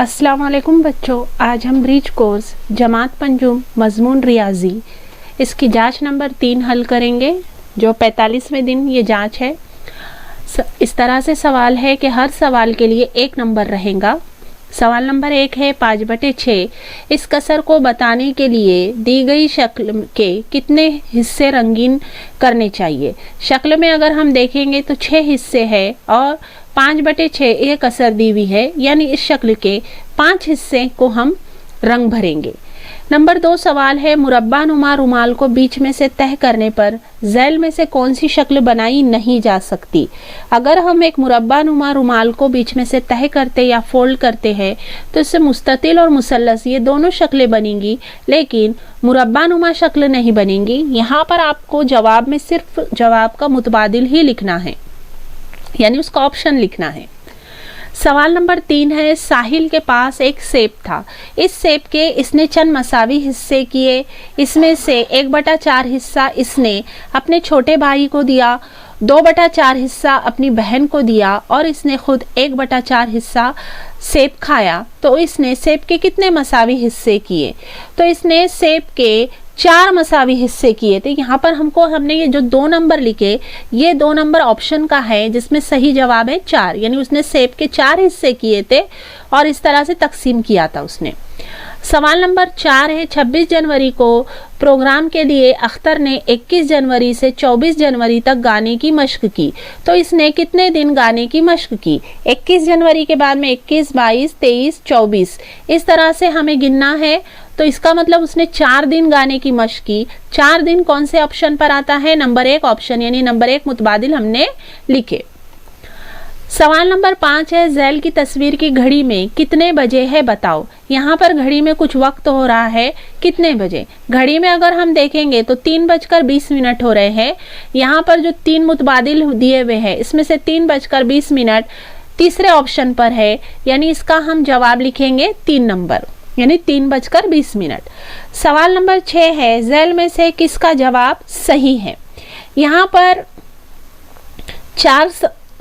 अस्सलाम वालेकुम बच्चों, आज हम ब्रिज कोर्स जमात पंजुम मजमून रियाजी इसकी जांच नंबर 3 हल करेंगे। जो 45वें दिन ये जांच है। इस तरह से सवाल है कि हर सवाल के लिए 1 नंबर रहेगा। सवाल नंबर 1 है 5/6 इस कसर को बताने के लिए दी गई शक्ल के कितने हिस्से रंगीन करने चाहिए। शक्ल में अगर हम देखेंगे तो 6 हिस्से हैं और 5/6 ये कसर दी हुई है, यानी इस शक्ल के 5 हिस्से को हम रंग भरेंगे। नंबर 2 सवाल है मुरब्बा नुमा रुमाल को बीच में से तह करने पर झैल में से कौन सी शक्ल बनाई नहीं जा सकती। अगर हम एक मुरब्बा नुमा रुमाल को बीच में से तह करते या फोल्ड करते हैं तो इससे मुस्ततिल और मुसल्लस ये दोनों शक्लें बनेंगी, लेकिन मुरब्बा नुमा शक्ल नहीं बनेंगी। यहाँ पर आपको जवाब में सिर्फ जवाब का मुतबादिल ही लिखना है, यानी उसका ऑप्शन लिखना है। सवाल नंबर 3 है साहिल के पास एक सेब था। इस सेब के इसने चंद मसावी हिस्से किए। इसमें से 1/4 हिस्सा इसने अपने छोटे भाई को दिया, 2/4 हिस्सा अपनी बहन को दिया और इसने खुद 1/4 हिस्सा सेब खाया। तो इसने सेब के कितने मसावी हिस्से किए? तो इसने सेब के 4 मसावी हिस्से किए थे। यहाँ पर हमने ये जो 2 नंबर लिखे, ये 2 नंबर ऑप्शन का है जिसमें सही जवाब है 4, यानी उसने सेब के 4 हिस्से किए थे और इस तरह से तकसीम किया था उसने। सवाल नंबर 4 है 26 जनवरी को प्रोग्राम के लिए अख्तर ने 21 जनवरी से 24 जनवरी तक गाने की मश्क की। तो इसने कितने दिन गाने की मश्क की? 21 जनवरी के बाद में 21, 22, 23, 24 इस तरह से हमें गिनना है। तो इसका मतलब उसने 4 दिन गाने की मश्क की। 4 दिन कौन से ऑप्शन पर आता है? नंबर 1 ऑप्शन, यानी नंबर 1 मुतबादिल हमने लिखे। सवाल नंबर 5 है झैल की तस्वीर की घड़ी में कितने बजे है बताओ। यहाँ पर घड़ी में कुछ वक्त हो रहा है, कितने बजे? घड़ी में अगर हम देखेंगे तो 3:20 हो रहे हैं। यहाँ पर जो 3 मुतबादिल दिए हुए हैं इसमें से 3:20 तीसरे ऑप्शन पर है, यानी इसका हम जवाब लिखेंगे 3 नंबर, यानी 3:20। सवाल नंबर 6 है झैल में से किसका जवाब सही है। यहाँ पर 4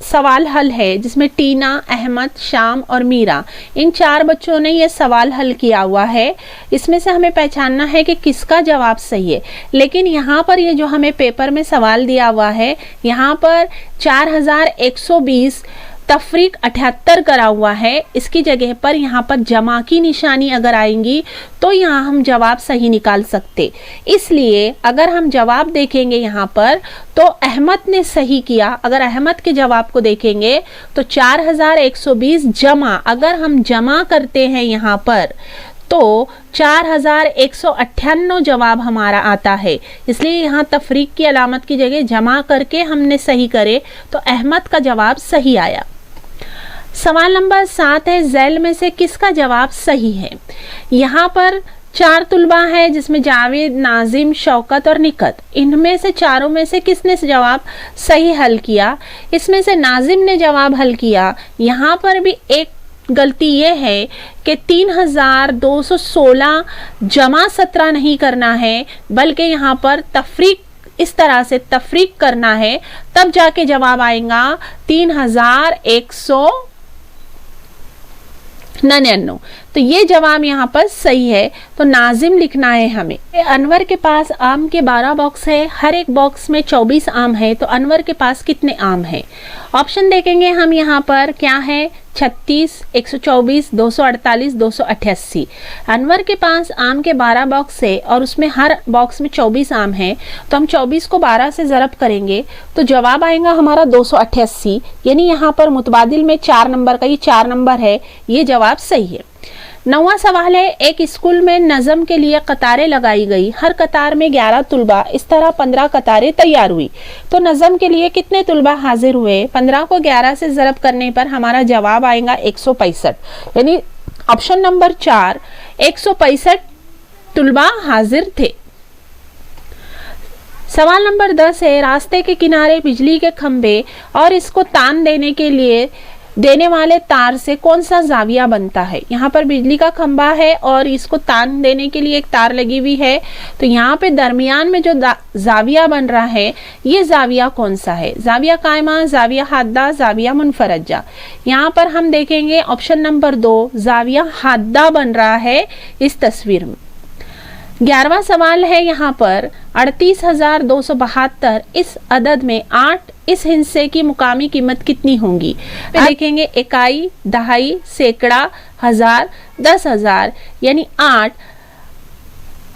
सवाल हल है जिसमें टीना, अहमद, शाम और मीरा इन 4 बच्चों ने ये सवाल हल किया हुआ है। इसमें से हमें पहचानना है कि किसका जवाब सही है। लेकिन यहाँ पर ये जो हमें पेपर में सवाल दिया हुआ है, यहाँ पर 4120 तफरीक 78 करा हुआ है। इसकी जगह पर यहाँ पर जमा की निशानी अगर आएंगी तो यहाँ हम जवाब सही निकाल सकते। इसलिए अगर हम जवाब देखेंगे यहाँ पर तो अहमद ने सही किया। अगर अहमद के जवाब को देखेंगे तो 4120 जमा, अगर हम जमा करते हैं यहाँ पर तो 4198 जवाब हमारा आता है। इसलिए यहाँ तफरीक की अलामत की जगह जमा करके हमने सही करे तो अहमद का जवाब सही आया। सवाल नंबर 7 है झैल में से किसका जवाब सही है। यहाँ पर 4 तुलबा है जिसमें जावेद, नाजिम, शौकत और निकत। इनमें से चारों में से किसने जवाब सही हल किया? इसमें से नाजिम ने जवाब हल किया। यहाँ पर भी एक गलती ये है कि 3216 जमा 17 नहीं करना है, बल्कि यहाँ पर तफरीक इस तरह से तफरीक करना है, तब जाके जवाब आएगा 3199। तो ये जवाब यहाँ पर सही है, तो नाजिम लिखना है हमें। अनवर के पास आम के 12 बॉक्स है, हर एक बॉक्स में 24 आम है, तो अनवर के पास कितने आम है? ऑप्शन देखेंगे हम यहाँ पर क्या है 36, 124, 248, 288। अनवर के पास आम के 12 बॉक्स है और उसमें हर बॉक्स में 24 आम है, तो हम 24 को 12 से ज़रब करेंगे तो जवाब आएगा हमारा 288, यानी यहाँ पर मुतबादिल में 4 नंबर का ये 4 नंबर है, ये जवाब सही है। 9वां सवाल है एक स्कूल में नज़म के लिए कतारें लगाई गई, हर कतार में 11 तुलबा, इस तरह 15 कतारें तैयार हुई। तो नज़म के लिए कितने तुलबा हाजिर हुए? 15 को 11 से ज़रब करने पर हमारा जवाब आएगा 165, यानी ऑप्शन नंबर 4 165 तुलबा हाजिर थे। सवाल नंबर 10 है रास्ते के किनारे बिजली के खंभे और इसको तान देने के लिए देने वाले तार से कौन सा जाविया बनता है। यहाँ पर बिजली का खंभा है और इसको तान देने के लिए एक तार लगी हुई है, तो यहाँ पे दरमियान में जो जाविया बन रहा है ये जाविया कौन सा है, जाविया कायमा, जाविया हाद्दा, जाविया मुनफरजा। यहाँ पर हम देखेंगे ऑप्शन नंबर 2 जाविया हाद्दा बन रहा है इस तस्वीर में। 11वां सवाल है यहाँ पर 38,272 इस अदद में 8 इस हिस्से की मुकामी कीमत कितनी होंगी। देखेंगे इकाई, दहाई, सैकड़ा, हजार, 10,000, यानी 8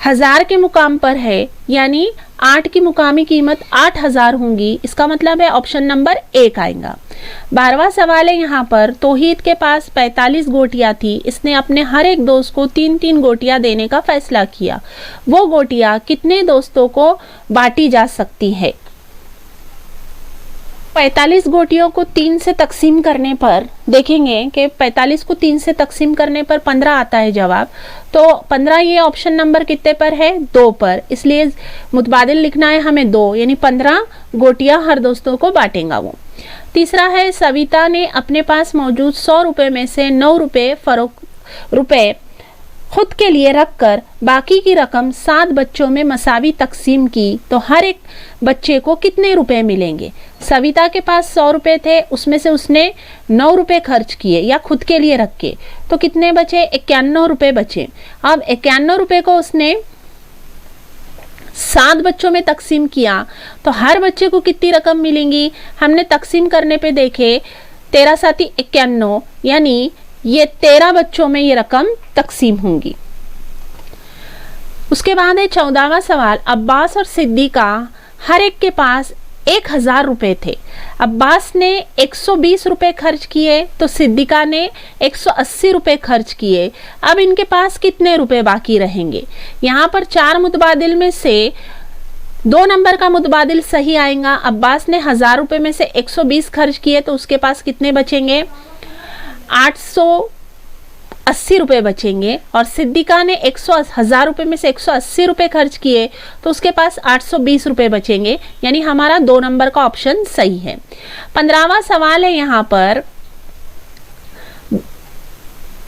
हजार के मुकाम पर है, यानी 8 की मुकामी कीमत 8,000 होंगी। इसका मतलब है ऑप्शन नंबर 1 आएगा। 12वां सवाल है यहाँ पर तौहीद के पास 45 गोटियां थी, इसने अपने हर एक दोस्त को 3-3 गोटियां देने का फैसला किया। वो गोटियां कितने दोस्तों को बांटी जा सकती है। 45 गोटियों को 3 से तकसीम करने पर देखेंगे कि 45 को 3 से तकसीम करने पर 15 आता है जवाब। तो 15 ये ऑप्शन नंबर कितने पर है, 2 पर, इसलिए मुतबादिल लिखना है हमें 2, यानी 15 गोटियां हर दोस्तों को बांटेगा वो। तीसरा है सविता ने अपने पास मौजूद 100 रुपए में से 9 रुपए खुद के लिए रखकर बाकी की रकम 7 बच्चों में मसावी तकसीम की, तो हर एक बच्चे को कितने रुपए मिलेंगे। सविता के पास 100 रुपए थे, उसमें से उसने 9 रुपए खर्च किए या खुद के लिए रखे, तो कितने बचे, 51 रुपए बचे। अब 51 रुपए को उसने 7 बच्चों में तकसीम किया, तो हर बच्चे को कितनी रकम मिलेंगी। हमने तकसीम करने पे देखे 13 साथी 51, यानी ये 13 बच्चों में ये रकम तकसीम होंगी। उसके बाद है 14वां सवाल, अब्बास और सिद्दीका हर एक के पास 1,000 रुपए थे। अब्बास ने 120 रुपए खर्च किए, तो सिद्दीका ने 180 रुपए खर्च किए। अब इनके पास कितने रुपए बाकी रहेंगे। यहाँ पर 4 मुतबादिल में से 2 नंबर का मुतबादिल सही आएगा। अब्बास ने 1000 रुपए में से 120 खर्च किए, तो उसके पास कितने बचेंगे, 880 रुपए बचेंगे। और सिद्दीका ने 1000 रुपए में से 180 रुपए खर्च किए, तो उसके पास 820 रुपए बचेंगे, यानी हमारा 2 नंबर का ऑप्शन सही है। 15वां सवाल है यहाँ पर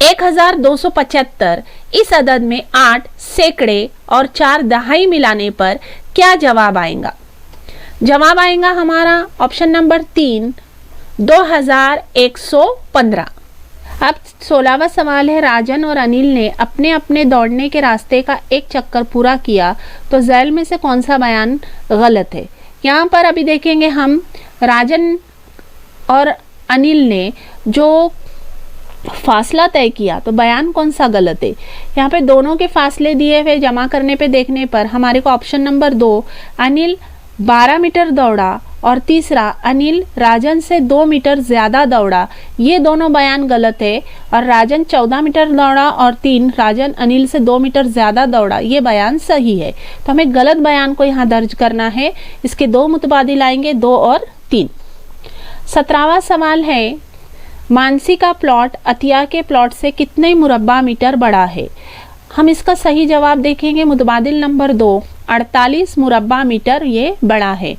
1275 इस अदद में 8 सैकड़े और 4 दहाई मिलाने पर क्या जवाब आएगा। जवाब आएगा हमारा ऑप्शन नंबर 3 2115। अब 16वां सवाल है राजन और अनिल ने अपने अपने दौड़ने के रास्ते का एक चक्कर पूरा किया, तो झैल में से कौन सा बयान गलत है। यहाँ पर अभी देखेंगे हम राजन और अनिल ने जो फासला तय किया, तो बयान कौन सा गलत है। यहाँ पे दोनों के फासले दिए हुए जमा करने पे देखने पर हमारे को ऑप्शन नंबर 2 अनिल 12 मीटर दौड़ा और तीसरा अनिल राजन से 2 मीटर ज़्यादा दौड़ा, ये दोनों बयान गलत है। और राजन 14 मीटर दौड़ा और 3 राजन अनिल से 2 मीटर ज़्यादा दौड़ा, ये बयान सही है। तो हमें गलत बयान को यहाँ दर्ज करना है। इसके 2 मुतबादिल आएंगे, 2 और 3। 17वां सवाल है मानसी का प्लॉट अतिया के प्लॉट से कितने मुरब्बा मीटर बड़ा है। हम इसका सही जवाब देखेंगे मुतबादिल नंबर 2 48 मुरब्बा मीटर ये बड़ा है।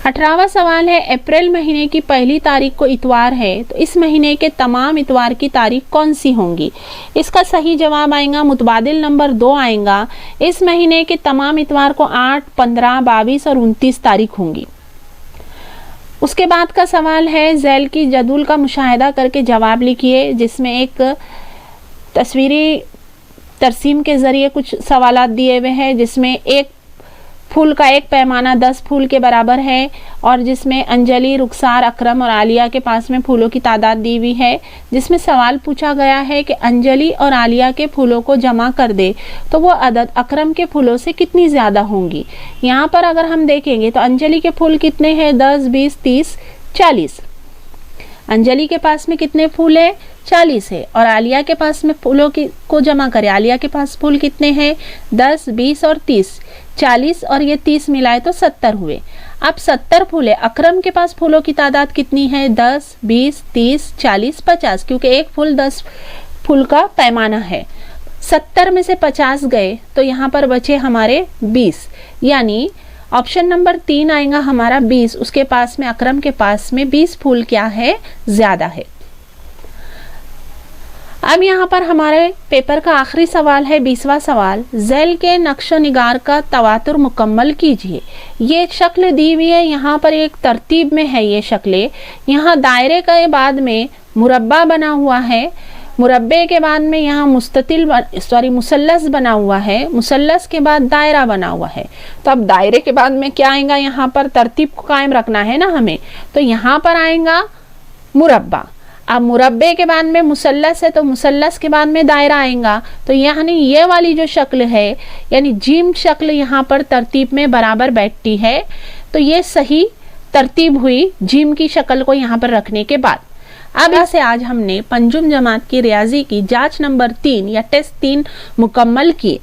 18वां सवाल है अप्रैल महीने की पहली तारीख को इतवार है, तो इस महीने के तमाम इतवार की तारीख कौन सी होंगी। इसका सही जवाब आएगा मुतबादिल नंबर 2 आएगा। इस महीने के तमाम इतवार को 8, 15, 22 और 29 तारीख होंगी। उसके बाद का सवाल है झैल की जदूल का मुशाहिदा करके जवाब लिखिए, जिसमें एक तस्वीरी तरसीम के ज़रिए कुछ सवालात दिए हुए हैं, जिसमें एक फूल का एक पैमाना 10 फूल के बराबर है और जिसमें अंजलि, रुखसार, अकरम और आलिया के पास में फूलों की तादाद दी हुई है। जिसमें सवाल पूछा गया है कि अंजलि और आलिया के फूलों को जमा कर दे तो वो अदद अकरम के फूलों से कितनी ज़्यादा होंगी। यहाँ पर अगर हम देखेंगे तो अंजलि के फूल कितने हैं, 10, 20, 30, 40। अंजलि के पास में कितने फूल है, 40 है। और आलिया के पास में फूलों को जमा करें, आलिया के पास फूल कितने हैं, 10, 20 और 30। 40 और ये 30 मिलाए तो 70 हुए। अब 70 फूल है। अकरम के पास फूलों की तादाद कितनी है, 10, 20, 30, 40, 50, क्योंकि एक फूल 10 फूल का पैमाना है। 70 में से 50 गए तो यहाँ पर बचे हमारे 20, यानी ऑप्शन नंबर 3 आएगा हमारा 20। उसके पास में अकरम के पास में 20 फूल क्या है, ज़्यादा है। अब यहाँ पर हमारे पेपर का आखिरी सवाल है 20वां सवाल। झैल के नक्शो निगार का तवातुर मुकम्मल कीजिए। ये एक शक्ल दी हुई है, यहाँ पर एक तरतीब में है ये शक्लें। यहाँ दायरे के बाद में मुरब्बा बना हुआ है, मुरब्बे के बाद में यहाँ मुसल्लस बना हुआ है, मुसल्लस के बाद दायरा बना हुआ है। तो अब दायरे के बाद में क्या आएगा, यहाँ पर तरतीब को कायम रखना है ना हमें, तो यहाँ पर आएगा मुरब्बा। अब मुरब्बे के बाद में मुसल्लस है तो मुसल्लस के बाद में दायरा आएगा। तो यानी ये वाली जो शक्ल है यानी जिम शक्ल यहाँ पर तरतीब में बराबर बैठती है। तो ये सही तरतीब हुई जिम की शक्ल को यहाँ पर रखने के बाद। अब से आज हमने पंजुम जमात की रियाजी की जांच नंबर 3 या टेस्ट 3 मुकम्मल किए।